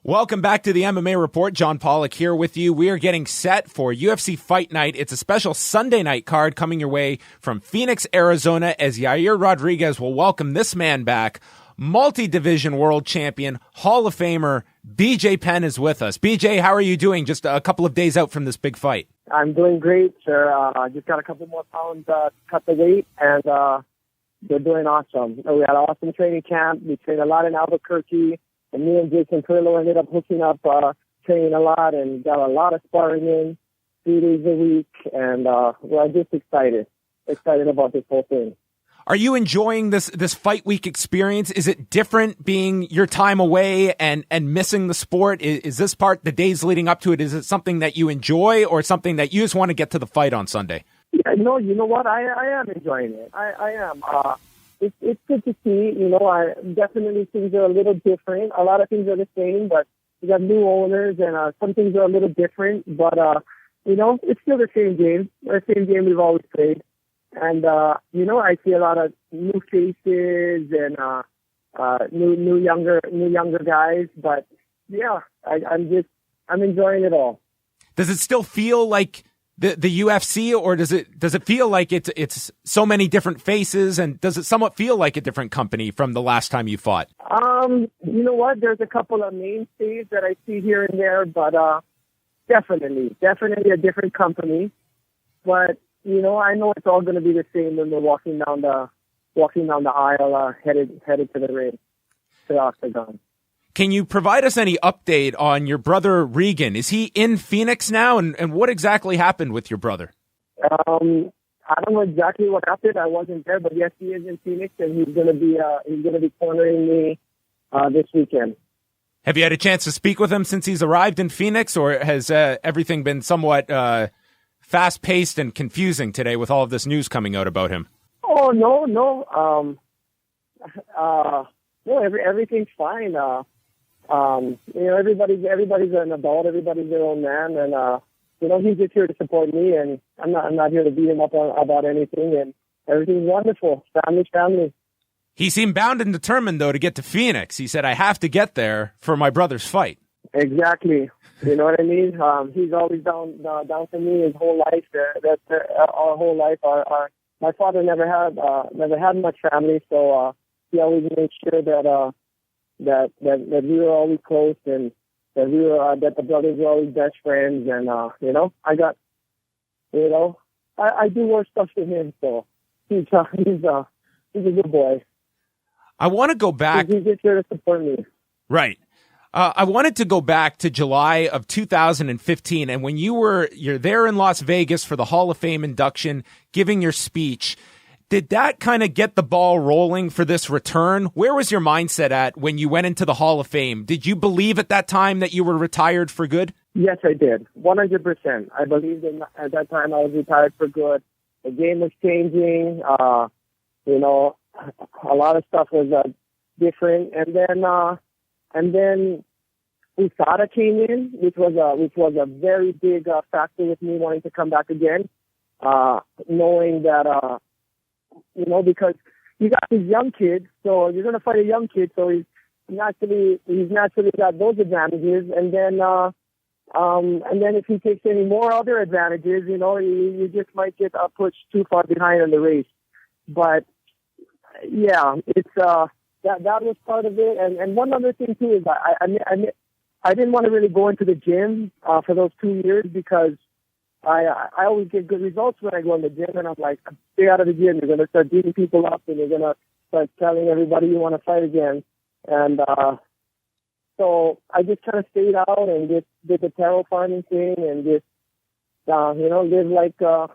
Welcome back to the MMA Report. John Pollock here with you. We are getting set for UFC Fight Night. It's a special Sunday night card coming your way from Phoenix, Arizona, as Yair Rodriguez will welcome this man back. Multi-division world champion, Hall of Famer, BJ Penn is with us. BJ, how are you doing just a couple of days out from this big fight? I'm doing great, sir. I just got a couple more pounds cut the weight, and they're doing awesome. We had an awesome training camp. We trained a lot in Albuquerque. And me and Jason Perlo ended up hooking up, training a lot and got a lot of sparring in 3 days a week. And we're just excited about this whole thing. Are you enjoying this fight week experience? Is it different being your time away and missing the sport? Is this part, the days leading up to it, is it something that you enjoy or something that you just want to get to the fight on Sunday? Yeah, no, you know what? I am enjoying it. I am. It's good to see, definitely things are a little different. A lot of things are the same, but we got new owners and some things are a little different. But, it's still the same game we've always played. And, I see a lot of new faces and new younger guys. But, yeah, I'm enjoying it all. Does it still feel like the UFC, or does it feel like it's so many different faces, and does it somewhat feel like a different company from the last time you fought? You know what? There's a couple of mainstays that I see here and there, but definitely a different company. But I know it's all going to be the same when we're walking down the aisle, headed to the ring, to the octagon. Can you provide us any update on your brother Regan? Is he in Phoenix now, and what exactly happened with your brother? I don't know exactly what happened. I wasn't there, but yes, he is in Phoenix, and he's going to be cornering me this weekend. Have you had a chance to speak with him since he's arrived in Phoenix, or has everything been somewhat fast-paced and confusing today with all of this news coming out about him? Oh no. No, everything's fine. Everybody's an adult. Everybody's their own man, and he's just here to support me, and I'm not here to beat him up about anything. And everything's wonderful. Family's family. He seemed bound and determined, though, to get to Phoenix. He said, "I have to get there for my brother's fight." Exactly. You know what I mean? He's always down for me his whole life. That's our whole life. My father never had much family, so he always made sure that we were always close, and that the brothers were always best friends. And I do more stuff for him, so he's a good boy. I want to go back. He's just here to support me. Right. I wanted to go back to July of 2015, and when you're there in Las Vegas for the Hall of Fame induction, giving your speech. Did that kind of get the ball rolling for this return? Where was your mindset at when you went into the Hall of Fame? Did you believe at that time that you were retired for good? Yes, I did. 100%. I believed at that time I was retired for good. The game was changing. A lot of stuff was different. And then USADA came in, which was a very big factor with me wanting to come back again, knowing that. Because you got these young kids, so you're going to fight a young kid, so he's naturally got those advantages, and then if he takes any more other advantages, you just might get pushed too far behind in the race. But yeah, it's that was part of it, and one other thing too is I didn't want to really go into the gym for those 2 years because I always get good results when I go in the gym, and I'm like, stay out of the gym. You're going to start beating people up, and you're going to start telling everybody you want to fight again. And so I just kind of stayed out and just did the taro farming thing and just, live like a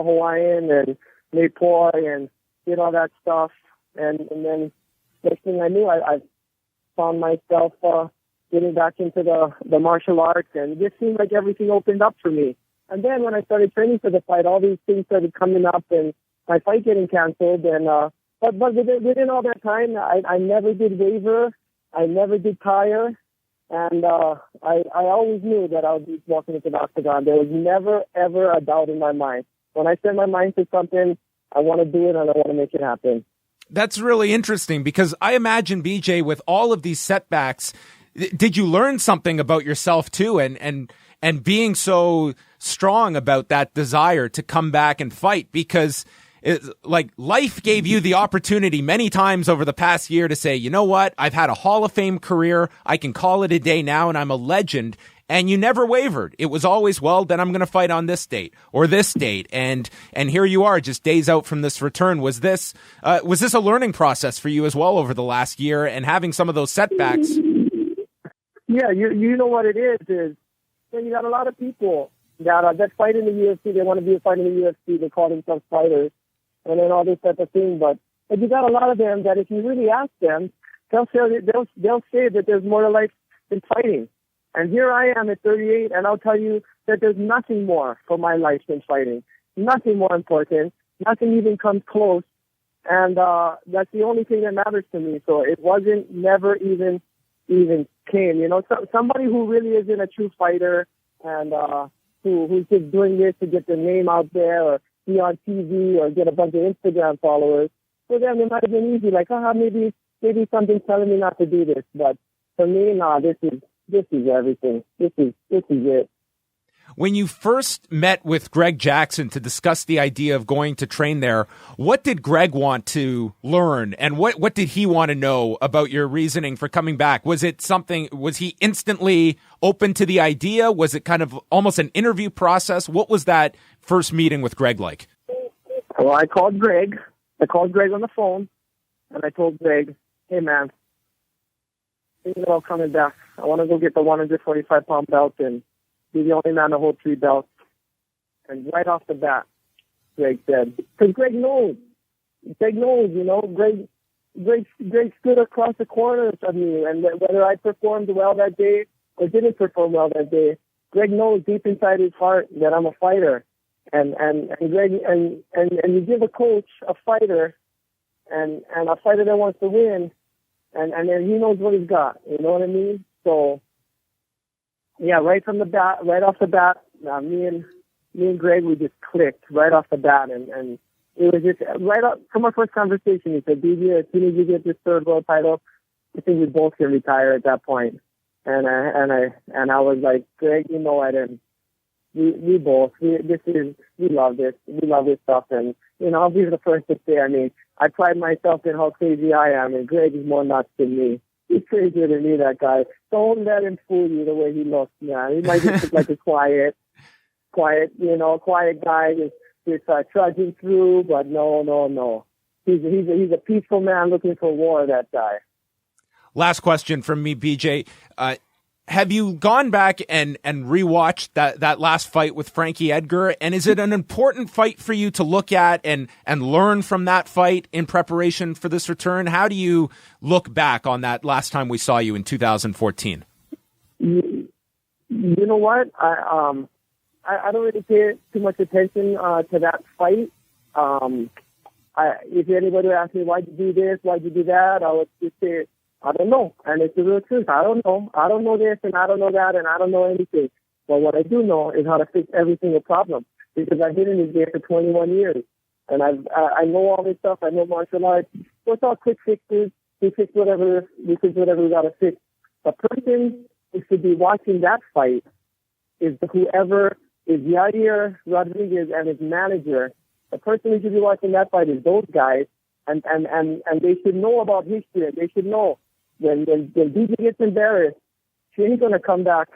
Hawaiian and made poi and did all that stuff. And then next thing I knew, I found myself getting back into the martial arts, and it just seemed like everything opened up for me. And then when I started training for the fight, all these things started coming up, and my fight getting canceled. And but within all that time, I never did waver, I never did tire, and I always knew that I would be walking into the octagon. There was never ever a doubt in my mind. When I set my mind to something, I want to do it, and I want to make it happen. That's really interesting because I imagine, BJ, with all of these setbacks, did you learn something about yourself too, and being so strong about that desire to come back and fight? Because like life gave you the opportunity many times over the past year to say, you know what, I've had a Hall of Fame career. I can call it a day now, and I'm a legend. And you never wavered. It was always, well, then I'm going to fight on this date or this date. And here you are just days out from this return. Was this a learning process for you as well over the last year and having some of those setbacks? Yeah, you know what it is you got a lot of people that fight in the UFC. They want to be a fighter in the UFC. They call themselves fighters and then all this type of thing. But you got a lot of them that if you really ask them, they'll say that there's more to life than fighting. And here I am at 38, and I'll tell you that there's nothing more for my life than fighting. Nothing more important. Nothing even comes close. And that's the only thing that matters to me. So it never even came. You know, somebody who really isn't a true fighter and who's just doing this to get their name out there or be on TV or get a bunch of Instagram followers. For them, it might have been easy, like, maybe something's telling me not to do this. But for me, this is everything. This is it. When you first met with Greg Jackson to discuss the idea of going to train there, what did Greg want to learn, and what did he want to know about your reasoning for coming back? Was he instantly open to the idea? Was it kind of almost an interview process? What was that first meeting with Greg like? Well, I called Greg on the phone, and I told Greg, hey, man, I'm coming back. I want to go get the 145-pound belt and be the only man to hold 3 belts. And right off the bat, Greg said, because Greg knows, you know, Greg stood across the corners of me, and whether I performed well that day or didn't perform well that day, Greg knows deep inside his heart that I'm a fighter. And Greg, and you give a coach a fighter, and a fighter that wants to win, and then he knows what he's got. You know what I mean? So, yeah, right off the bat, me and Greg, we just clicked right off the bat, and it was just right up from our first conversation. He said, "BJ, as soon as you get this third world title, I think we both can retire at that point." And I was like, Greg, you know it, and we love this. We love this stuff, and you know, I'll be the first to say, I mean, I pride myself in how crazy I am, and Greg is more nuts than me. He's crazier than me, that guy. Don't let him fool you the way he looks, man. He might just look like a quiet guy, just trudging through, but no. He's a peaceful man looking for war, that guy. Last question from me, BJ. Have you gone back and rewatched that last fight with Frankie Edgar? And is it an important fight for you to look at and learn from that fight in preparation for this return? How do you look back on that last time we saw you in 2014? You know what? I don't really pay too much attention to that fight. If anybody asks me, why'd you do this, why'd you do that, I would just say, I don't know. And it's the real truth. I don't know. I don't know this, and I don't know that, and I don't know anything. But what I do know is how to fix every single problem, because I've been in this game for 21 years. And I know all this stuff. I know martial arts. So it's all quick fixes. We fix whatever we got to fix. The person who should be watching that fight is whoever is Yair Rodriguez and his manager. The person who should be watching that fight is those guys, and they should know about history. They should know when BJ gets embarrassed, she ain't gonna come back.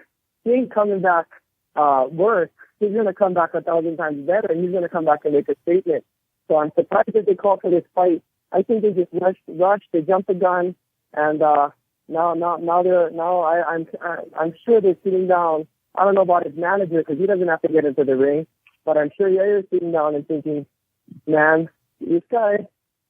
She ain't coming back worse. He's gonna come back 1,000 times better, and he's gonna come back and make a statement. So I'm surprised that they called for this fight. I think they just rushed. They jumped the gun, and I'm sure they're sitting down. I don't know about his manager because he doesn't have to get into the ring, but I'm sure Yair is sitting down and thinking, man, this guy,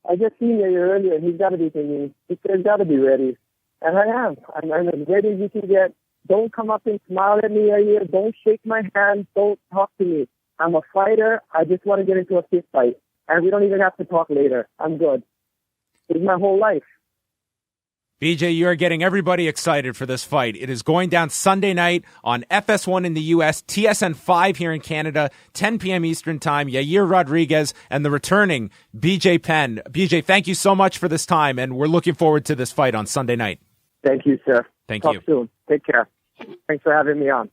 I just seen Yair earlier, and he's got to be thinking, this guy's got to be ready. And I am. I'm as ready as you can get. Don't come up and smile at me, Yair. Don't shake my hand. Don't talk to me. I'm a fighter. I just want to get into a fist fight. And we don't even have to talk later. I'm good. It's my whole life. BJ, you are getting everybody excited for this fight. It is going down Sunday night on FS1 in the U.S., TSN 5 here in Canada, 10 p.m. Eastern Time. Yair Rodriguez and the returning BJ Penn. BJ, thank you so much for this time, and we're looking forward to this fight on Sunday night. Thank you, sir. Thank Talk you. soon. Take care. Thanks for having me on.